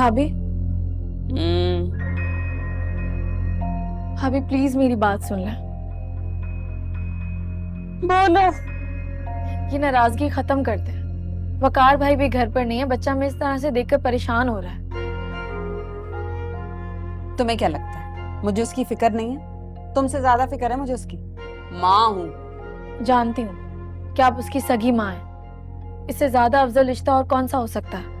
भाभी भाभी प्लीज मेरी बात सुन ले। बोलो। ये नाराजगी खत्म करते हैं। वकार भाई भी घर पर नहीं है, बच्चा हमें इस तरह से देखकर परेशान हो रहा है। तुम्हें क्या लगता है मुझे उसकी फिक्र नहीं है? तुमसे ज्यादा फिक्र है मुझे उसकी। माँ हूँ। जानती हूँ कि आप उसकी सगी माँ हैं। इससे ज्यादा अफजल रिश्ता और कौन सा हो सकता है।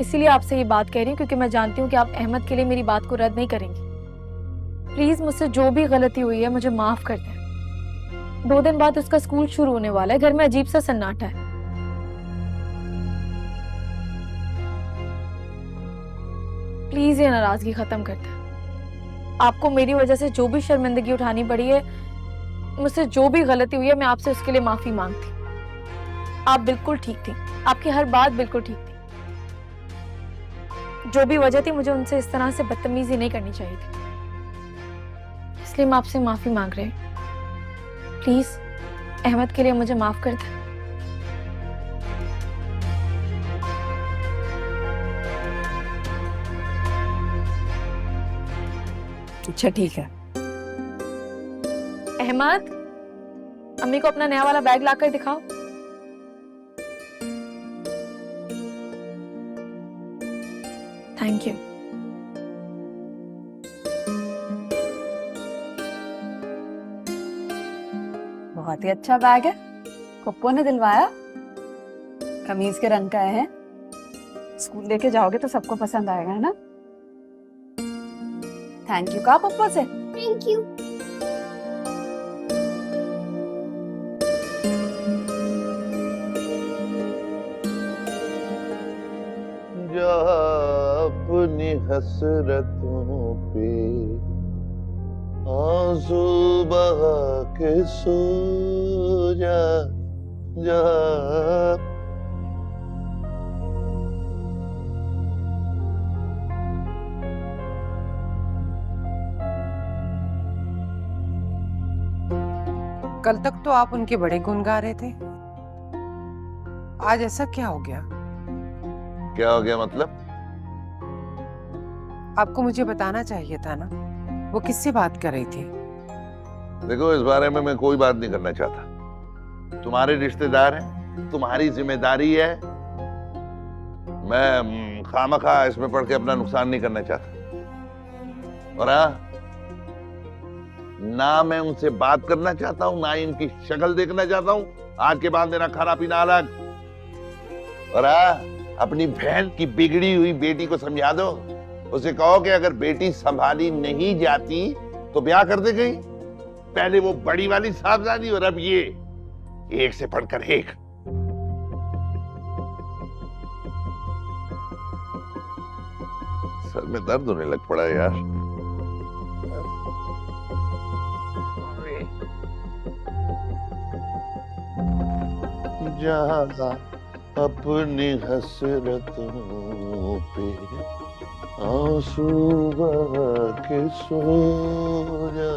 इसीलिए आपसे ये बात कह रही हूँ क्योंकि मैं जानती हूँ कि आप अहमद के लिए मेरी बात को रद्द नहीं करेंगी। प्लीज मुझसे जो भी गलती हुई है मुझे माफ कर दें। 2 दिन बाद उसका स्कूल शुरू होने वाला है, घर में अजीब सा सन्नाटा है। प्लीज ये नाराजगी खत्म करते हैं। आपको मेरी वजह से जो भी शर्मिंदगी उठानी पड़ी है, मुझसे जो भी गलती हुई है, मैं आपसे उसके लिए माफी मांगती। आप बिल्कुल ठीक थी, आपकी हर बात बिल्कुल ठीक थी। जो भी वजह थी, मुझे उनसे इस तरह से बदतमीजी नहीं करनी चाहिए थी, इसलिए मैं आपसे माफी मांग रही हूँ। प्लीज अहमद के लिए मुझे माफ कर दें। अच्छा ठीक है। अहमद, अम्मी को अपना नया वाला बैग लाकर दिखाओ। Thank you. बहुत ही अच्छा बैग है, पप्पू ने दिलवाया। कमीज के रंग का है। स्कूल लेके जाओगे तो सबको पसंद आएगा, है ना? थैंक यू कहा पप्पा से। Thank you. जा अपनी हसरतों पे आंसू बहा के सो जा, जा। कल तक तो आप उनके बड़े गुण गा रहे थे, आज ऐसा क्या हो गया? क्या हो गया मतलब? आपको मुझे बताना चाहिए था ना, वो किससे बात कर रही थी? देखो, इस बारे में मैं कोई बात नहीं करना चाहता। तुम्हारे रिश्तेदार हैं, तुम्हारी जिम्मेदारी है। मैं खामखा इसमें पढ़ के अपना नुकसान नहीं करना चाहता। और हाँ, ना मैं उनसे बात करना चाहता हूं, ना ही इनकी शक्ल देखना चाहता हूं। आज के बाद मेरा खाना पीना अलग। और हाँ, अपनी बहन की बिगड़ी हुई बेटी को समझा दो। उसे कहो कि अगर बेटी संभाली नहीं जाती तो ब्याह कर दे गई। पहले वो बड़ी वाली सावधानी और अब ये, एक से बढ़कर एक। सर में दर्द होने लग पड़ा है यार। जा अपनी हसरतों पे आंसू बहा के सो जा।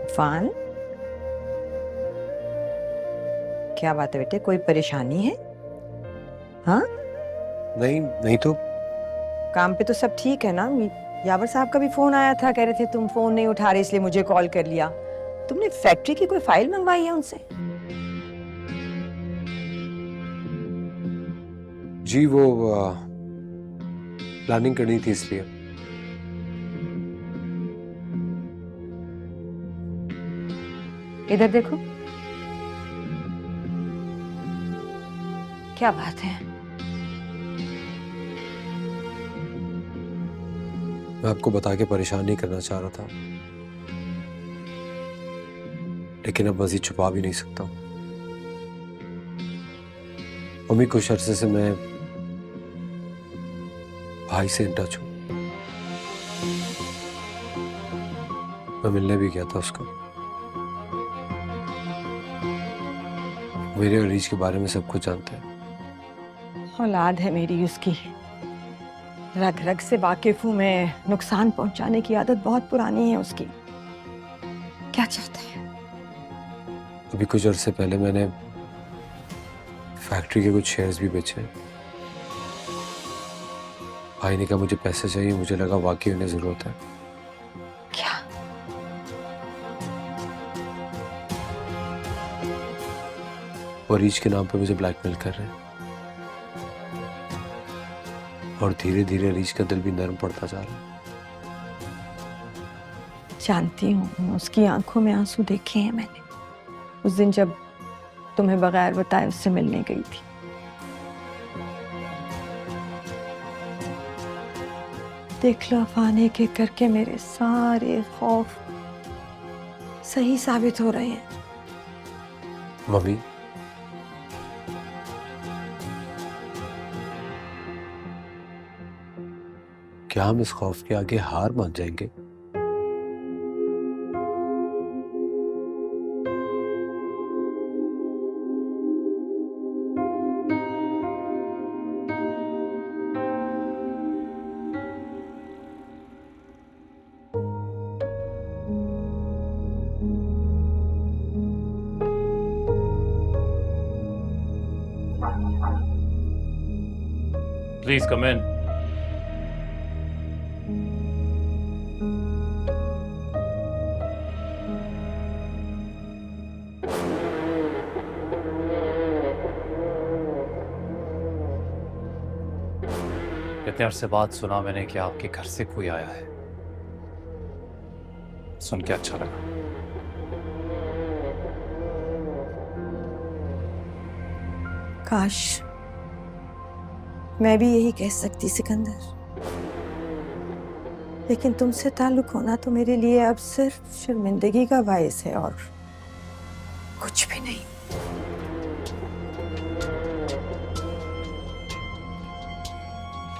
इरफान, क्या बात है बेटे, कोई परेशानी है? हाँ? नहीं नहीं तो। काम पे तो सब ठीक है ना? यावर साहब का भी फोन आया था, कह रहे थे तुम फोन नहीं उठा रहे इसलिए मुझे कॉल कर लिया। तुमने फैक्ट्री की कोई फाइल मंगवाई है उनसे? जी वो प्लानिंग करनी थी इसलिए। इधर देखो, क्या बात है? मैं आपको बता के परेशान नहीं करना चाह रहा था, लेकिन अब मजीद छुपा भी नहीं सकता। मम्मी, कुछ अरसे से मैं भाई से इन टच हूं। मैं मिलने भी गया था उसको। मेरे और रीच के बारे में सब कुछ जानते हैं। औलाद है मेरी उसकी, रग रग से वाकिफ हूँ मैं। नुकसान पहुंचाने की आदत बहुत पुरानी है उसकी। क्या चाहता है? अभी कुछ अर्से पहले मैंने फैक्ट्री के कुछ शेयर्स भी बेचे। भाई ने कहा मुझे पैसे चाहिए, मुझे लगा वाकई उन्हें जरूरत है। क्या? वो रीच के नाम पे मुझे ब्लैकमेल कर रहे हैं और धीरे धीरे रीच का दिल भी नरम पड़ता जा रहा है। जानती हूँ, उसकी आंखों में आंसू देखे हैं मैंने उस दिन जब तुम्हें बगैर बताए उससे मिलने गई थी। देख लो अफान, एक एक करके मेरे सारे खौफ सही साबित हो रहे हैं। मम्मी, क्या हम इस खौफ के आगे हार मान जाएंगे? Please come in. इतने अरसे बाद सुना मैंने कि आपके घर से कोई आया है। सुन के अच्छा लगा। काश मैं भी यही कह सकती सिकंदर, लेकिन तुमसे ताल्लुक होना तो मेरे लिए अब सिर्फ शर्मिंदगी का बायस है और कुछ भी नहीं।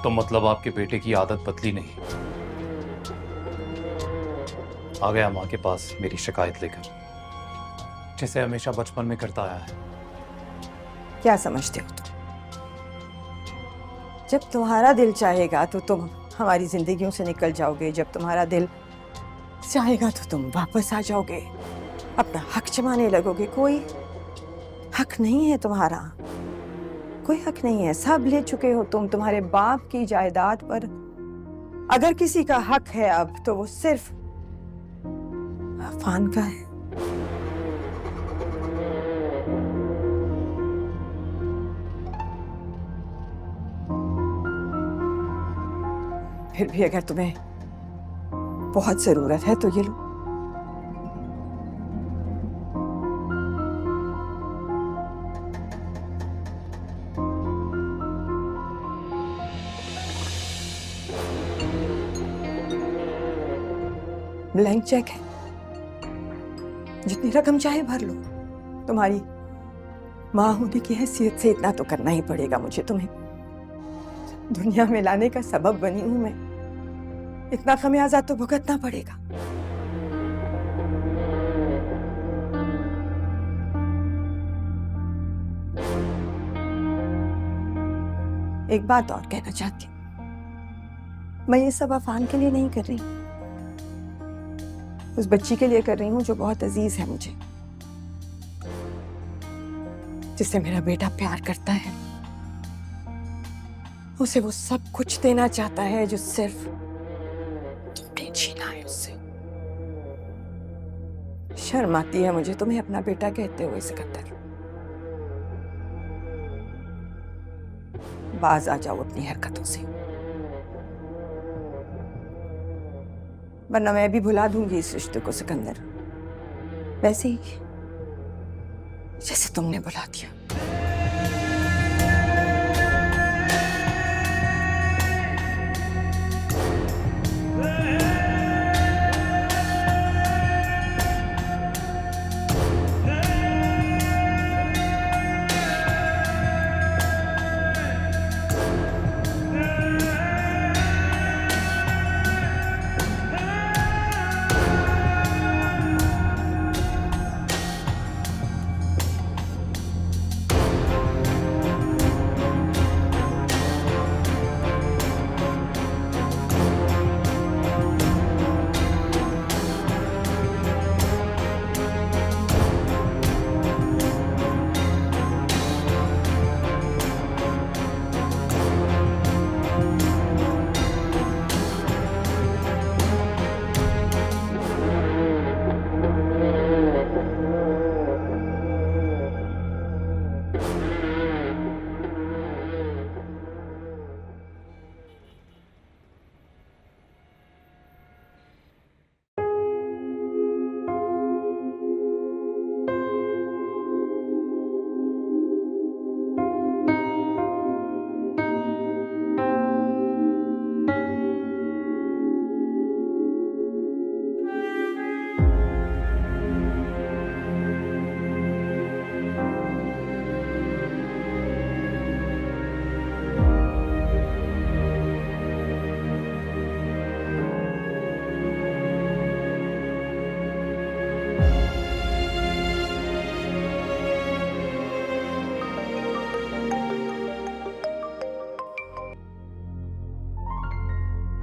तो मतलब आपके बेटे की आदत बदली नहीं। आ गया माँ के पास मेरी शिकायत लेकर, जैसे हमेशा बचपन में करता आया है। क्या समझते हो तुम? जब तुम्हारा दिल चाहेगा तो तुम हमारी जिंदगियों से निकल जाओगे, जब तुम्हारा दिल चाहेगा तो तुम वापस आ जाओगे, अपना हक जमाने लगोगे। कोई हक नहीं है तुम्हारा, कोई हक नहीं है। सब ले चुके हो तुम तुम्हारे बाप की जायदाद पर। अगर किसी का हक है अब तो वो सिर्फ अफान का है। फिर भी अगर तुम्हें बहुत जरूरत है तो ये लो। ब्लैंक चेक है, जितनी रकम चाहे भर लो। तुम्हारी माँ होने की हैसियत से इतना तो करना ही पड़ेगा मुझे। तुम्हें दुनिया में लाने का सबब बनी हूं मैं, इतना खमियाजा तो भुगतना पड़ेगा। एक बात और कहना चाहती हूं, मैं ये सब अफान के लिए नहीं कर रही, उस बच्ची के लिए कर रही हूँ जो बहुत अजीज है मुझे, जिससे मेरा बेटा प्यार करता है। उसे वो सब कुछ देना चाहता है जो सिर्फ तुमने छीना है उससे। शर्म आती है मुझे तुम्हें अपना बेटा कहते हुए सिकंदर। बाज आ जाओ अपनी हरकतों से, वरना मैं भी भुला दूंगी इस रिश्ते को सिकंदर, वैसे ही जैसे तुमने भुला दिया।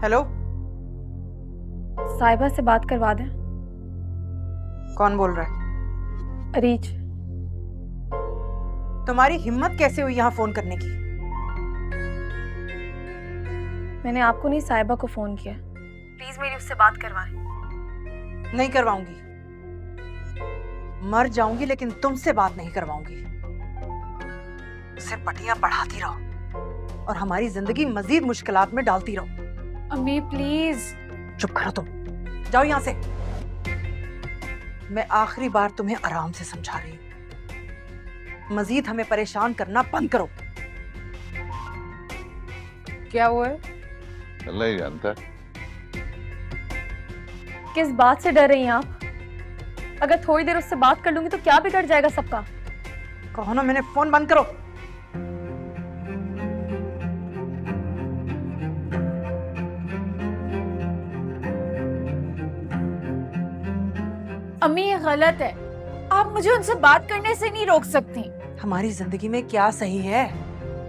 हेलो, साहिबा से बात करवा दें। कौन बोल रहा है? रीच। तुम्हारी हिम्मत कैसे हुई यहाँ फोन करने की? मैंने आपको नहीं, साहिबा को फोन किया। प्लीज मेरी उससे बात करवाएं। नहीं करवाऊंगी, मर जाऊंगी लेकिन तुमसे बात नहीं करवाऊंगी। सिर्फ पटियां बढ़ाती रहो और हमारी जिंदगी मजीद मुश्किलात में डालती रहो। अम्मी प्लीज। चुप करो तुम, जाओ यहां से। मैं आखिरी बार तुम्हें आराम से समझा रही हूं, मजीद हमें परेशान करना बंद करो। क्या हुआ है? अल्लाह ही जानता है। किस बात से डर रही हैं आप? अगर थोड़ी देर उससे बात कर लूंगी तो क्या बिगड़ जाएगा सबका? कहो ना मैंने फोन बंद करो। अम्मी ये गलत है, आप मुझे उनसे बात करने से नहीं रोक सकती। हमारी जिंदगी में क्या सही है?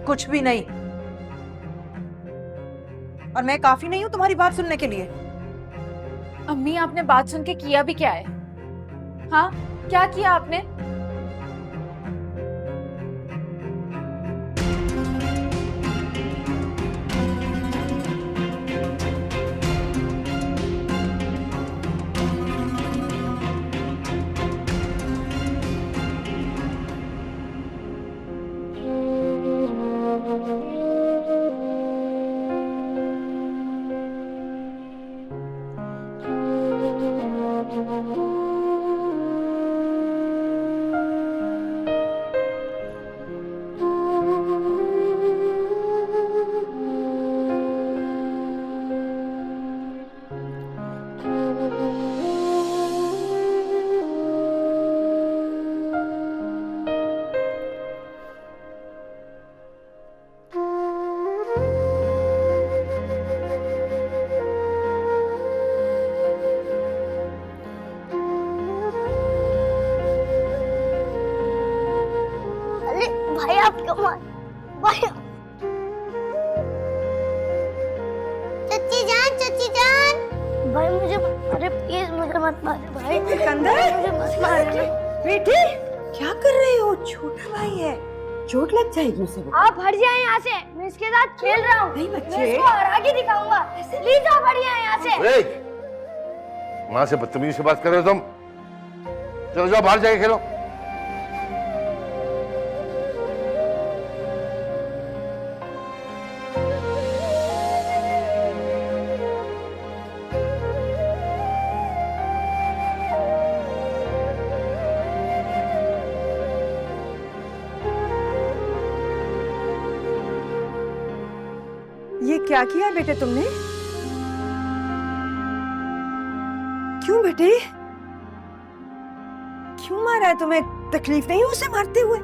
कुछ भी नहीं। और मैं काफी नहीं हूं तुम्हारी बात सुनने के लिए। अम्मी आपने बात सुन के किया भी क्या है? हाँ, क्या किया आपने? अरे भाई आप क्यों मार भाई? चची जान भाई मुझे, अरे प्लीज मुझे मत मार भाई। सिकंदर, मुझे मत मार। बेटे क्या कर रहे हो? छोटा भाई है, चोट लग जाएगी उसे। आप हट जाए यहाँ से, मैं इसके साथ खेल रहा हूँ। नहीं बच्चे। मैं इसको हरा के दिखाऊंगा। प्लीज आप हट जाए यहाँ से। माँ से बदतमीजी से बात कर रहे हो तुम? चलो जाओ बाहर जाके खेलो। ये क्या किया बेटे तुमने? क्यों बेटे, क्यों मारा है तुम्हें? तकलीफ नहीं उसे मारते हुए?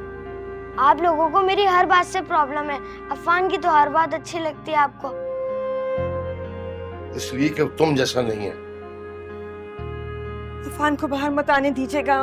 आप लोगों को मेरी हर बात से प्रॉब्लम है, अफान की तो हर बात अच्छी लगती है आपको। इसलिए कि तुम जैसा नहीं है। तूफान को बाहर मत आने दीजिएगा।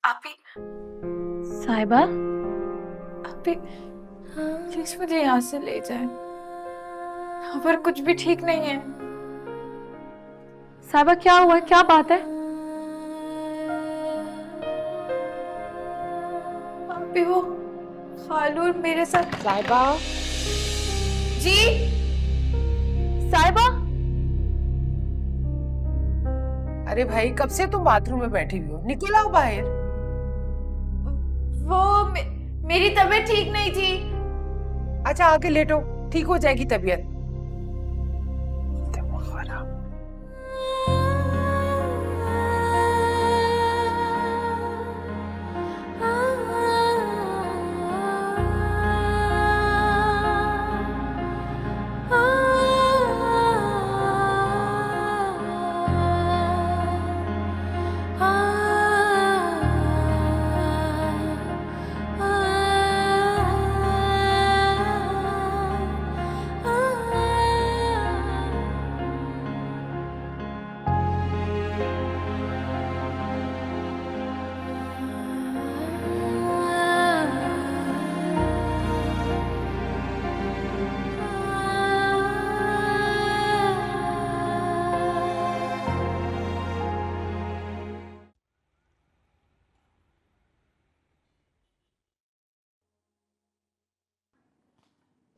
आप ही साहिबा, आप ही प्लीज मुझे यहाँ से ले जाए, यहाँ पर कुछ भी ठीक नहीं है। साहिबा क्या हुआ, क्या बात है? आप भी वो खालू और मेरे साथ। साहिबा, जी साहिबा। अरे भाई कब से तुम बाथरूम में बैठी हुई हो, निकल आओ बाहर। वो मेरी तबीयत ठीक नहीं थी। अच्छा आके लेटो, ठीक हो जाएगी तबीयत।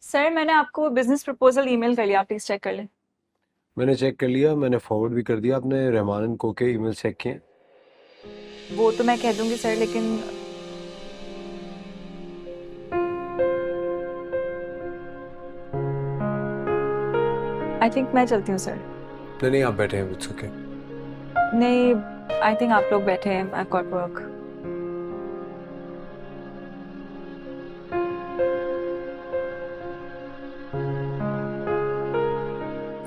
सर मैंने आपको बिजनेस प्रपोजल ईमेल कर लिया, आप प्लीज चेक कर लें। मैंने चेक कर लिया, मैंने फॉरवर्ड भी कर दिया। आपने रहमान एंड को के ईमेल चेक किए? वो तो मैं कह दूंगी सर, लेकिन आई थिंक मैं चलती हूँ सर। नहीं आप बैठे हैं, इट्स ओके। नहीं, आई थिंक आप लोग बैठे हैं, आई गॉट वर्क।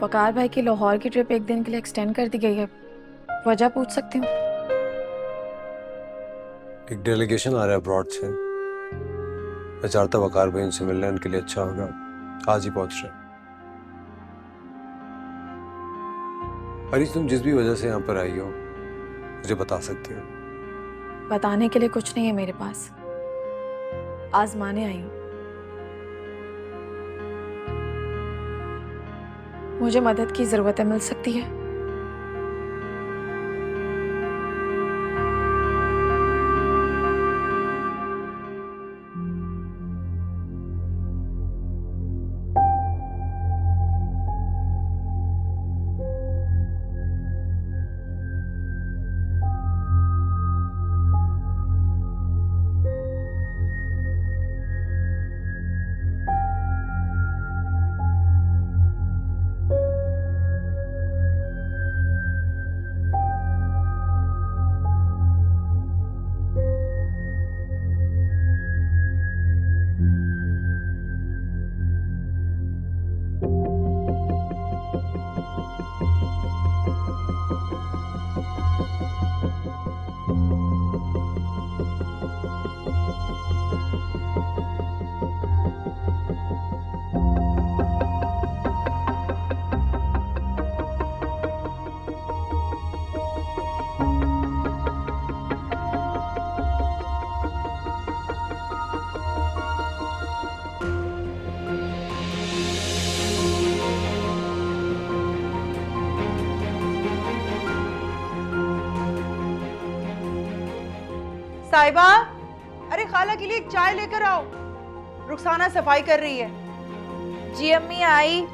वकार भाई की लाहौर की ट्रिप एक दिन के लिए एक्सटेंड कर दी गई है, वजह पूछ सकती हूँ? एक डेलीगेशन आ रहा है अब्रॉड से। मैं चाहता वकार भाई उनसे मिलने उनके लिए अच्छा होगा, आज ही पहुंच रहे। हरीश तुम जिस भी वजह से यहाँ पर आई हो मुझे बता सकती हो। बताने के लिए कुछ नहीं है मेरे पास, आजमाने आई हूँ। मुझे मदद की जरूरत है, मिल सकती है? साहिबा, अरे खाला के लिए चाय लेकर आओ, रुखसाना सफाई कर रही है। जी अम्मी आई।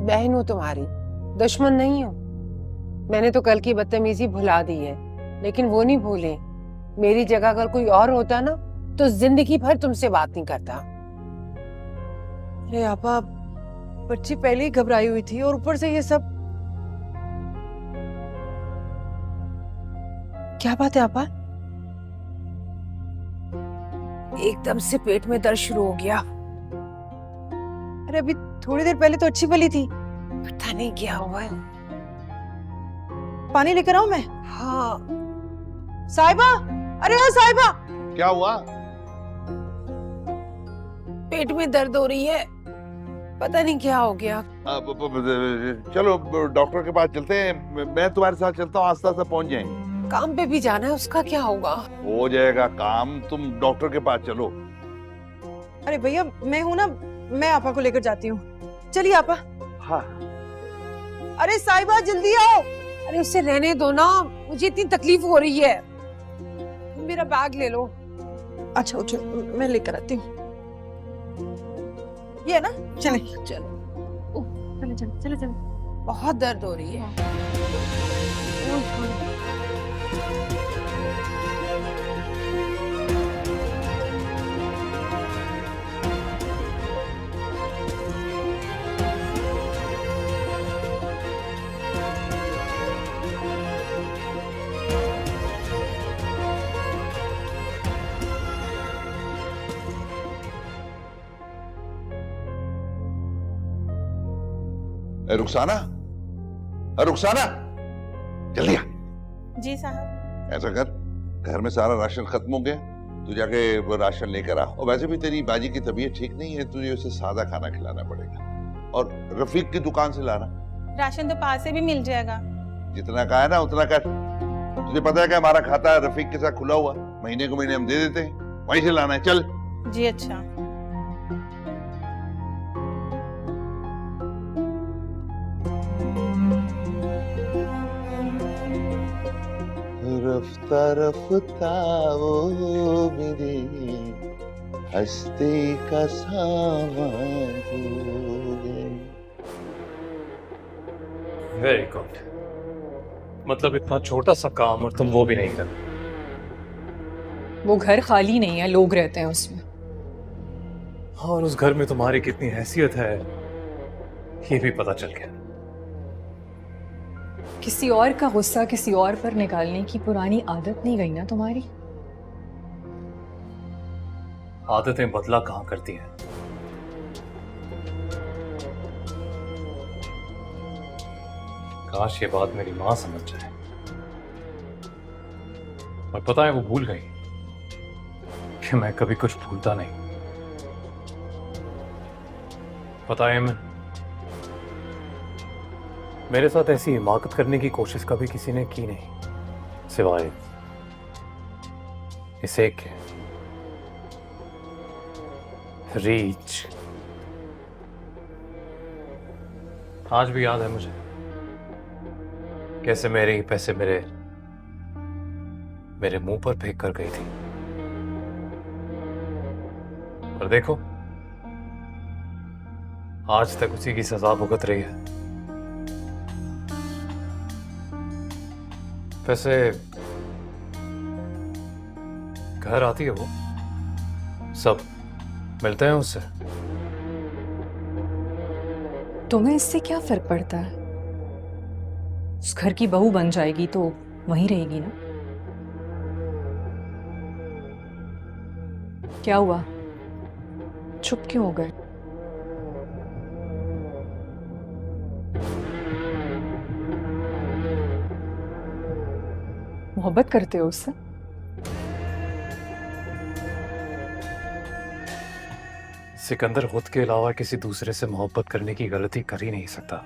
बहन हो तुम्हारी, दुश्मन नहीं हो। मैंने तो कल की बदतमीजी भुला दी है, लेकिन वो नहीं भूले। मेरी जगह अगर कोई और होता ना तो जिंदगी भर तुमसे बात नहीं करता। अरे आपा, बच्ची पहले ही घबराई हुई थी और ऊपर से ये सब। क्या बात है आपा? एकदम से पेट में दर्द शुरू हो गया। अरे अभी थोड़ी देर पहले तो अच्छी भली थी, पता नहीं क्या हुआ है। पानी लेकर आऊं मैं? हाँ। साहिबा, अरे ओ साहिबा, क्या हुआ? पेट में दर्द हो रही है, पता नहीं क्या हो गया। चलो डॉक्टर के पास चलते हैं, मैं तुम्हारे साथ चलता हूँ, आस्ते आस्ते पहुंच जाएंगे। काम पे भी जाना है, उसका क्या होगा? हो जाएगा काम, तुम डॉक्टर के पास चलो। अरे भैया मैं हूं ना, मैं आपा को लेकर जाती हूँ। चलिए आपा। हाँ। अरे साहिबा जल्दी आओ। अरे उससे रहने दो ना, मुझे इतनी तकलीफ हो रही है। मेरा बैग ले लो। अच्छा उठो, मैं लेकर आती हूँ। ये है ना? चले चलो, चले चले चले चले। बहुत दर्द हो रही है। रुखसाना, रुखसाना, जल्दी आ। जी साहब। ऐसा कर, घर में सारा राशन खत्म हो गया, तू जाके वो राशन लेकर आ। और वैसे भी तेरी बाजी की तबीयत ठीक नहीं है, तुझे उसे सादा खाना खिलाना पड़ेगा। और रफीक की दुकान से लाना। राशन तो पास से भी मिल जाएगा। जितना का है ना उतना कर। तुझे पता है कि हमारा खाता रफीक के साथ खुला हुआ, महीने को महीने हम दे देते हैं, वहीं से लाना है। चल। जी अच्छा। रफ्ता रफ्ता वो मेरे हस्ते का सामान हो गए। Very good. मतलब इतना छोटा सा काम और तुम वो भी नहीं कर। वो घर खाली नहीं है, लोग रहते हैं उसमें। और उस घर में तुम्हारी कितनी हैसियत है ये भी पता चल गया। किसी और का गुस्सा किसी और पर निकालने की पुरानी आदत नहीं गई ना तुम्हारी? आदतें बदला कहां करती हैं। काश ये बात मेरी मां समझ जाए। और पता है वो भूल गई कि मैं कभी कुछ भूलता नहीं। पता है मेरे साथ ऐसी हिमाकत करने की कोशिश कभी किसी ने की नहीं, सिवाय इस एक के, रीच। आज भी याद है मुझे कैसे मेरे ही पैसे मेरे मुंह पर फेंक कर गई थी। और देखो आज तक उसी की सजा भुगत रही है। वैसे घर आती है वो, सब मिलते हैं उससे। तुम्हें इससे क्या फर्क पड़ता है? उस घर की बहू बन जाएगी तो वहीं रहेगी ना। क्या हुआ, चुप क्यों हो गए? मोहब्बत करते हो उससे? सिकंदर खुद के अलावा किसी दूसरे से मोहब्बत करने की गलती कर ही नहीं सकता।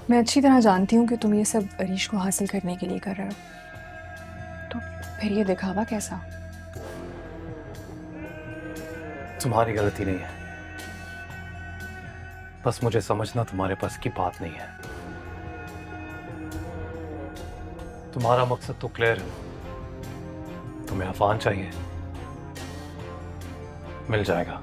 मैं अच्छी तरह जानती हूँ कि तुम ये सब अरीश को हासिल करने के लिए कर रहे हो, तो फिर ये दिखावा कैसा? तुम्हारी गलती नहीं है, बस मुझे समझना तुम्हारे पास की बात नहीं है। तुम्हारा मकसद तो क्लियर है, तुम्हें अफान चाहिए, मिल जाएगा।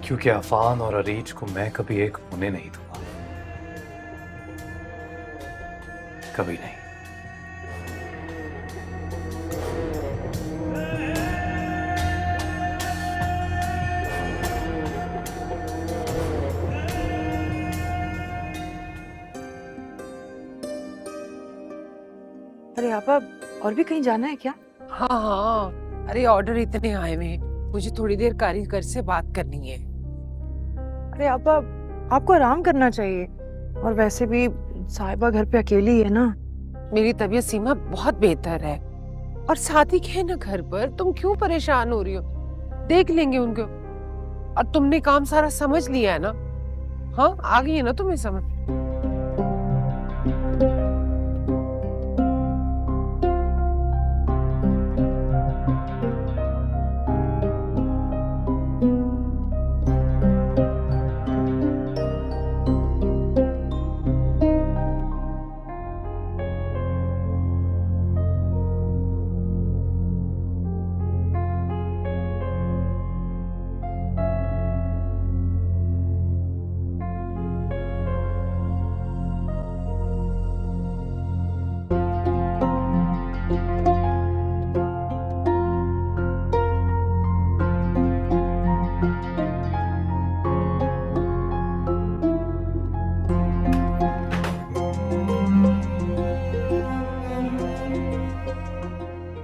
क्योंकि अफान और अरीज को मैं कभी एक होने नहीं दूंगा, कभी नहीं। अरे आपा, और भी कहीं जाना है क्या? हाँ हाँ, अरे ऑर्डर इतने आए हुए हैं, मुझे थोड़ी देर कारीगर से बात करनी है। अरे आपा, आपको आराम करना चाहिए, और वैसे भी साहिबा घर पे अकेली है ना। मेरी तबीयत सीमा बहुत बेहतर है, और साथी है ना घर पर, तुम क्यों परेशान हो रही हो? देख लेंगे उनको। और तुमने काम सारा समझ लिया है ना? हाँ, आ गई है ना तुम्हें समझ?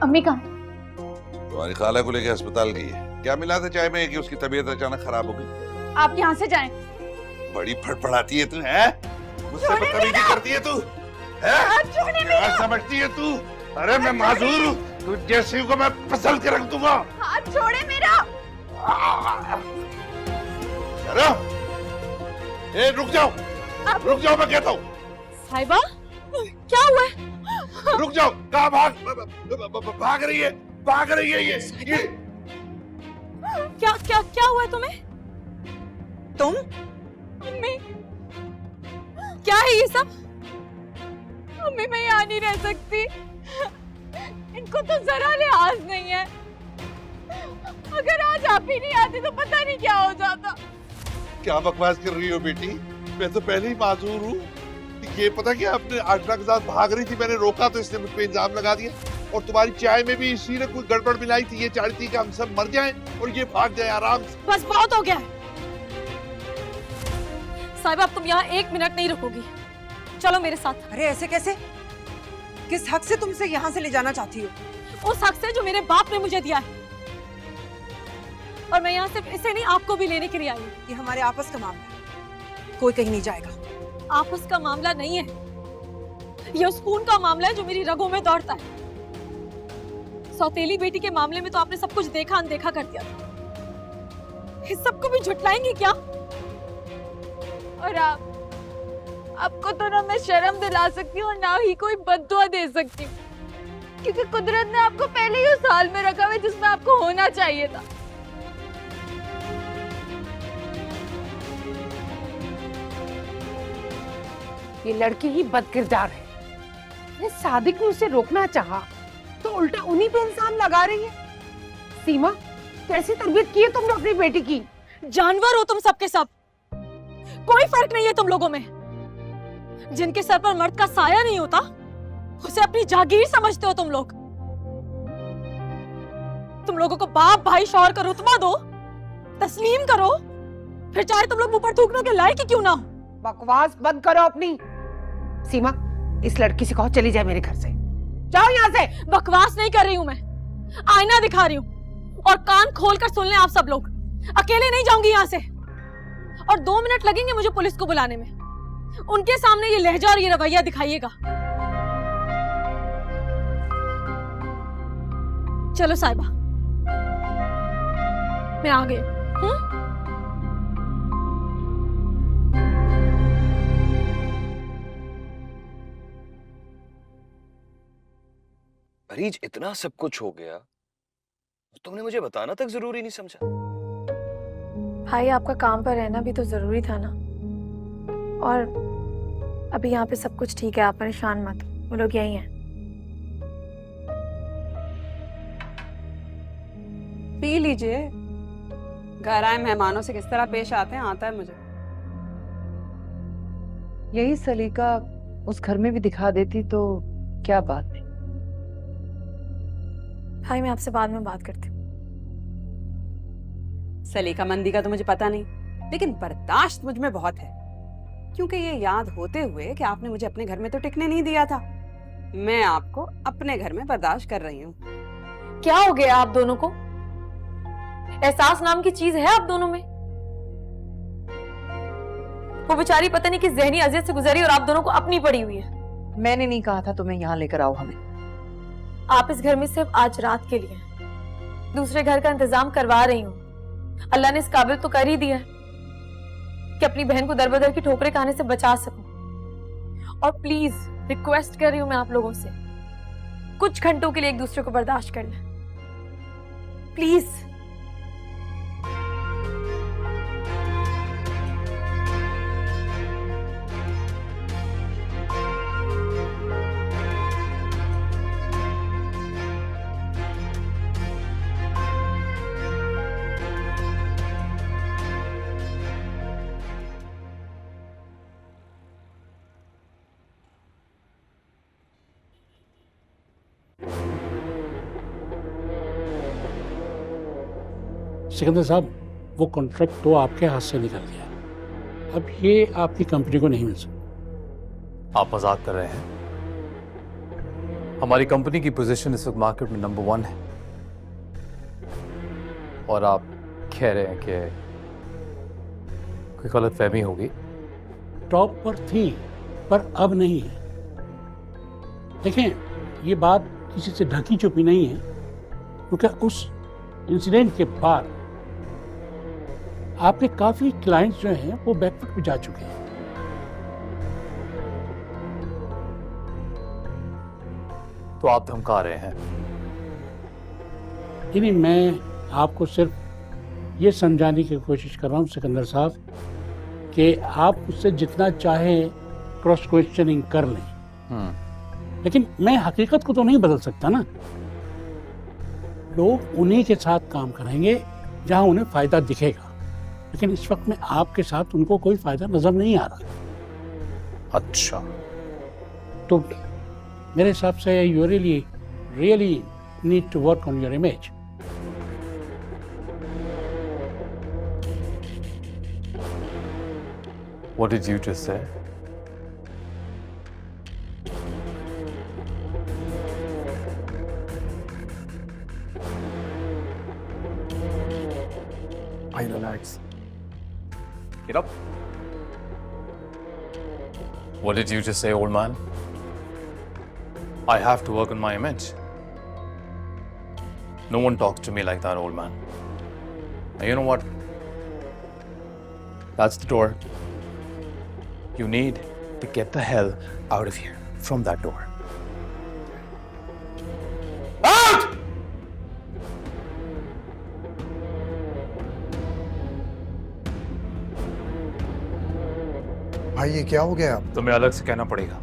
अम्मी कहाँ? तुम्हारी खाला को लेके अस्पताल गई है। क्या मिला था चाय में कि उसकी तबीयत अचानक खराब हो गई? आप यहाँ से जाएं। बड़ी फड़फड़ाती है तू, है? मुझसे बदतमीजी करती है तू, है? क्या समझती है तू? अरे मैं माजूर हूँ, तू जैसी को मैं पसल के रख दूंगा। हाथ छोड़े मेरा। अरे, ए रुक जाओ, मैं कहता हूँ। साहिबा, क्या हुआ है? रुक जाओ, कहाँ भाग रही है ये। क्या हुआ है तुम्हें? तुम? अम्मी, क्या है ये सब? अम्मी, मैं यहाँ नहीं रह सकती। इनको तो जरा लिहाज नहीं है। अगर आज आप ही नहीं आते तो पता नहीं क्या हो जाता। क्या बकवास कर रही हो बेटी? मैं तो पहले ही माजूर हूँ। ये पता कि आपने आशना के साथ भाग रही थी, मैंने रोका तो इसने मुझ पे इल्जाम लगा दिया। और तुम्हारी चाय में भी इसी ने कोई गड़बड़ मिलाई थी। ये चाहती थी कि हम सब मर जाएं और ये भाग जाए आराम से। बस बहुत हो गया है। साहिबा, अब तुम यहाँ 1 मिनट नहीं रुकोगी। चलो मेरे साथ। अरे ऐसे कैसे? किस हक से तुमसे यहाँ से ले जाना चाहती हो? उस हक से जो मेरे बाप ने मुझे दिया है। और मैं यहाँ सिर्फ इसे नहीं, आपको भी लेने के लिए आई हूँ। ये हमारे आपस का मामला है, कोई कहीं नहीं जाएगा। आपस का मामला नहीं है, ये उस खून का मामला है जो मेरी रगों में दौड़ता है। सौतेली बेटी के मामले में तो आपने सब कुछ देखा अनदेखा कर दिया था। इस सबको भी झुटलाएंगे क्या? और आपको तो ना मैं शर्म दिला सकती हूँ, ना ही कोई बद्दुआ दे सकती हूँ, क्योंकि कुदरत ने आपको पहले ही उस हाल में रखा है जिसमें आपको होना चाहिए था। ये लड़की ही बदकिरदार है। ये सादिक ने उसे रोकना चाहा तो उल्टा उन्हीं पे इल्जाम लगा रही है। सीमा, कैसी तरबियत की है तुमने अपनी बेटी की? जानवर हो तुम सबके सब। कोई फर्क नहीं है तुम लोगों में। जिनके सर पर मर्द का साया नहीं होता, उसे अपनी जागीर समझते हो तुम लोग। तुम लोगों को बाप भाई शौहर का रुतबा दो, तस्लीम करो, फिर चाहे तुम लोग मुंह पर थूकने के लायक ही क्यों ना हो। बकवास बंद करो अपनी। सीमा, इस लड़की से कहो चली जाए मेरे घर से। जाओ यहाँ से। बकवास नहीं कर रही हूं मैं, आईना दिखा रही हूं। और कान खोल कर सुन लें आप सब लोग, अकेले नहीं जाऊंगी यहाँ से। और 2 मिनट लगेंगे मुझे पुलिस को बुलाने में। उनके सामने ये लहजा और ये रवैया दिखाइएगा। चलो साहिबा, मैं आ गई। अरीज, इतना सब कुछ हो गया, तुमने मुझे बताना तक जरूरी नहीं समझा? भाई, आपका काम पर रहना भी तो जरूरी था ना। और अभी यहाँ पे सब कुछ ठीक है, आप परेशान मत, वो लोग यही हैं। पी लीजिए। घर आए मेहमानों से किस तरह पेश आते हैं आता है मुझे। यही सलीका उस घर में भी दिखा देती तो क्या बात नहीं। भाई, मैं आपसे बाद में बात करती हूँ। सलीका मंदी का तो मुझे पता नहीं, लेकिन बर्दाश्त मुझ में बहुत है, क्योंकि ये याद होते हुए कि आपने मुझे अपने घर में तो टिकने नहीं दिया था। मैं आपको अपने घर में बर्दाश्त कर रही हूँ। क्या हो गया आप दोनों को? एहसास नाम की चीज है आप दोनों में? वो बेचारी पता नहीं किस जहनी अजियत से गुजरी और आप दोनों को अपनी पड़ी हुई है। मैंने नहीं कहा था तुम्हें यहाँ लेकर आओ हमें। आप इस घर में सिर्फ आज रात के लिए हैं। दूसरे घर का इंतजाम करवा रही हूँ। अल्लाह ने इस काबिल तो कर ही दिया है कि अपनी बहन को दरबदर की ठोकरें खाने से बचा सकूं। और प्लीज रिक्वेस्ट कर रही हूं मैं आप लोगों से, कुछ घंटों के लिए एक दूसरे को बर्दाश्त कर लें प्लीज। सिकंदर साहब, वो कॉन्ट्रैक्ट तो आपके हाथ से निकल गया, अब ये आपकी कंपनी को नहीं मिल सकता। आप मजाक कर रहे हैं? हमारी कंपनी की पोजीशन इस वक्त मार्केट में नंबर 1 है और आप कह रहे हैं कि कोई गलतफहमी होगी। टॉप पर थी पर अब नहीं है। देखें, ये बात किसी से ढकी छुपी नहीं है, क्योंकि उस इंसिडेंट के बाद आपके काफी क्लाइंट्स जो हैं वो बैकफुट पे जा चुके हैं। तो आप धमका रहे हैं? नहीं, मैं आपको सिर्फ ये समझाने की कोशिश कर रहा हूँ सिकंदर साहब कि आप उससे जितना चाहे क्रॉस क्वेश्चनिंग कर लें, लेकिन मैं हकीकत को तो नहीं बदल सकता ना। लोग उन्हीं के साथ काम करेंगे जहां उन्हें फायदा दिखेगा, लेकिन इस वक्त में आपके साथ उनको कोई फायदा नजर नहीं आ रहा। अच्छा, तो मेरे हिसाब से you really need to work on your image. What did you just say? I relax. Get up. What did you just say, old man? I have to work on my image. No one talks to me like that, old man. And you know what? That's the door. You need to get the hell out of here from that door. Out! भाई ये क्या हो गया? तुम्हें अलग से कहना पड़ेगा।